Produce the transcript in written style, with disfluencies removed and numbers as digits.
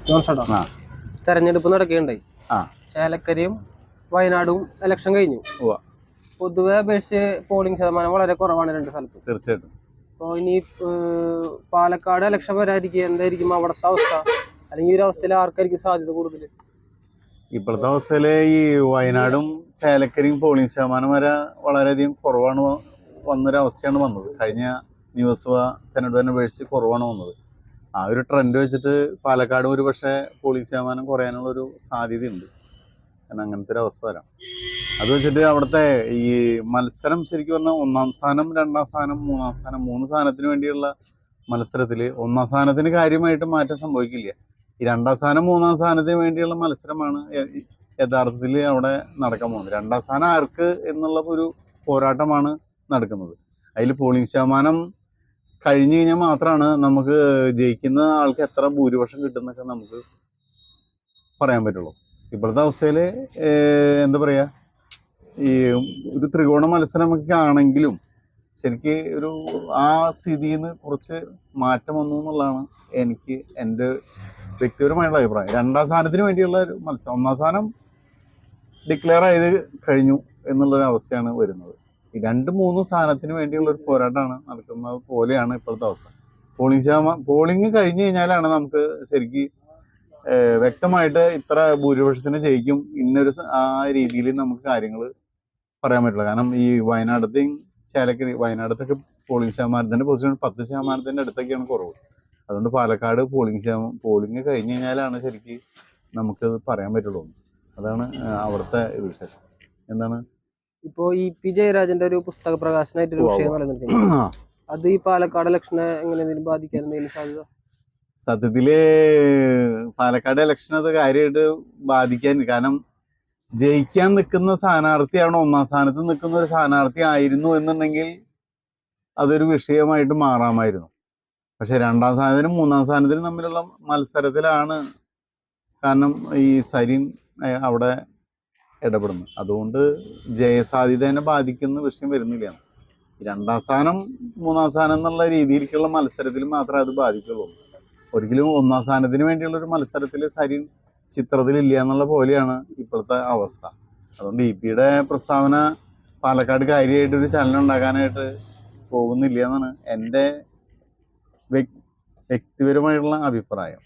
ജോൺസടാ തെരഞ്ഞെടുപ്പ് നടക്കുകയുണ്ടായി. ചേലക്കരയും വയനാടും ഇലക്ഷൻ കഴിഞ്ഞു. പൊതുവെ അപേക്ഷിച്ച് പോളിംഗ് ശതമാനം വളരെ കുറവാണ് രണ്ട് സ്ഥലത്തും. തീർച്ചയായിട്ടും. അപ്പോൾ ഇനി പാലക്കാട് ഇലക്ഷൻ വരാതിരിക്കുക, എന്തായിരിക്കും അവിടുത്തെ അവസ്ഥ? അല്ലെങ്കിൽ ഈ ഒരു അവസ്ഥയിൽ ആർക്കായിരിക്കും സാധ്യത കൂടുതൽ? ഇപ്പോഴത്തെ അവസ്ഥയില് ഈ വയനാടും ചേലക്കരയും പോളിംഗ് ശതമാനം വരെ വളരെയധികം കുറവാണ് വന്നൊരവസ്ഥയാണ് വന്നത്. കഴിഞ്ഞ നിയമസഭാ തെരഞ്ഞെടുപ്പിനെ അപേക്ഷിച്ച് കുറവാണ് വന്നത്. ആ ഒരു ട്രെൻഡ് വെച്ചിട്ട് പാലക്കാട് ഒരു പക്ഷേ പോളിംഗ് ശതമാനം കുറയാനുള്ളൊരു സാധ്യതയുണ്ട്. കാരണം അങ്ങനത്തെ ഒരു അവസ്ഥ വരാം. അത് വെച്ചിട്ട് അവിടുത്തെ ഈ മത്സരം ശരിക്കും പറഞ്ഞാൽ 1-ാം സ്ഥാനം, 2-ാം സ്ഥാനം, 3-ാം സ്ഥാനം, 3 സ്ഥാനത്തിന് വേണ്ടിയുള്ള മത്സരത്തിൽ 1-ാം സ്ഥാനത്തിന് കാര്യമായിട്ട് മാറ്റം സംഭവിക്കില്ല. ഈ 2-ാം സ്ഥാനം, 3-ാം സ്ഥാനത്തിന് വേണ്ടിയുള്ള മത്സരമാണ് യഥാർത്ഥത്തിൽ അവിടെ നടക്കാൻ പോകുന്നത്. 2-ാം സ്ഥാനം ആർക്ക് എന്നുള്ള ഒരു പോരാട്ടമാണ് നടക്കുന്നത്. അതിൽ പോളിംഗ് ശതമാനം കഴിഞ്ഞു കഴിഞ്ഞാൽ മാത്രമാണ് നമുക്ക് ജയിക്കുന്ന ആൾക്ക് എത്ര ഭൂരിപക്ഷം കിട്ടുന്നൊക്കെ നമുക്ക് പറയാൻ പറ്റുള്ളൂ. ഇപ്പോഴത്തെ അവസ്ഥയിൽ എന്താ പറയുക, ഈ ഒരു ത്രികോണ മത്സരമൊക്കെ ആണെങ്കിലും ശരിക്ക് ഒരു ആ സ്ഥിതിയിൽ നിന്ന് കുറച്ച് മാറ്റം വന്നു എന്നുള്ളതാണ് എനിക്ക് എൻ്റെ വ്യക്തിപരമായിട്ടുള്ള അഭിപ്രായം. 2-ാം സ്ഥാനത്തിന് വേണ്ടിയുള്ള ഒരു മത്സരം, 1-ാം സ്ഥാനം ഡിക്ലെയർ ചെയ്ത് കഴിഞ്ഞു എന്നുള്ളൊരു അവസ്ഥയാണ് വരുന്നത്. ഈ 2-3 സ്ഥാനത്തിന് വേണ്ടിയുള്ള ഒരു പോരാട്ടമാണ് നടക്കുന്നത് പോലെയാണ് ഇപ്പോഴത്തെ അവസ്ഥ. പോളിംഗ് കഴിഞ്ഞു കഴിഞ്ഞാലാണ് നമുക്ക് ശരിക്ക് വ്യക്തമായിട്ട് ഇത്ര ഭൂരിപക്ഷത്തിന് ജയിക്കും ഇന്നൊരു ആ രീതിയിൽ നമുക്ക് കാര്യങ്ങൾ പറയാൻ പറ്റില്ല. കാരണം ഈ വയനാടത്തെയും വയനാടത്തൊക്കെ പോളിംഗ് ശതമാനത്തിൻ്റെ പൊസിഷൻ 10% അടുത്തൊക്കെയാണ് കുറവ്. അതുകൊണ്ട് പാലക്കാട് പോളിംഗ് കഴിഞ്ഞു കഴിഞ്ഞാലാണ് ശരിക്ക് നമുക്കത് പറയാൻ പറ്റുള്ളൂ. അതാണ് അവിടുത്തെ വിശേഷം. എന്താണ് ഇപ്പോ EP ജയരാജന്റെ ഒരു പുസ്തക പ്രകാശനമായിട്ടൊരു വിഷയം നിലനിൽക്കുന്നു. അത് ഈ പാലക്കാട് ഇലക്ഷനെ എങ്ങനെയെങ്കിലും ബാധിക്കാൻ എന്തെങ്കിലും സാധ്യത? സത്യത്തില് പാലക്കാട് ഇലക്ഷൻ അത് കാര്യമായിട്ട് ബാധിക്കാൻ, കാരണം ജയിക്കാൻ നിൽക്കുന്ന സ്ഥാനാർത്ഥിയാണ് 1-ാം സ്ഥാനത്ത് നിൽക്കുന്ന ഒരു സ്ഥാനാർത്ഥി ആയിരുന്നു എന്നുണ്ടെങ്കിൽ അതൊരു വിഷയമായിട്ട് മാറാമായിരുന്നു. പക്ഷെ 2-ാം സ്ഥാനത്തിനും 3-ാം സ്ഥാനത്തിനും തമ്മിലുള്ള മത്സരത്തിലാണ് കാരണം ഈ സരിൻ അവിടെ ഇടപെടുന്നത്. അതുകൊണ്ട് ജയസാധ്യതേനെ ബാധിക്കുന്ന വിഷയം വരുന്നില്ല. 2-ാം സ്ഥാനം 3-ാം സ്ഥാനം എന്നുള്ള രീതിയിലേക്കുള്ള മത്സരത്തിൽ മാത്രമേ അത് ബാധിക്കുള്ളൂ. ഒരിക്കലും 1-ാം സ്ഥാനത്തിന് വേണ്ടിയുള്ളൊരു മത്സരത്തിൽ സരിൻ ചിത്രത്തിലില്ല എന്നുള്ള പോലെയാണ് ഇപ്പോഴത്തെ അവസ്ഥ. അതുകൊണ്ട് EP-യുടെ പ്രസ്താവന പാലക്കാട് കാര്യമായിട്ടൊരു ചലനം ഉണ്ടാക്കാനായിട്ട് പോകുന്നില്ല എന്നാണ് എൻ്റെ വ്യക്തിപരമായിട്ടുള്ള അഭിപ്രായം.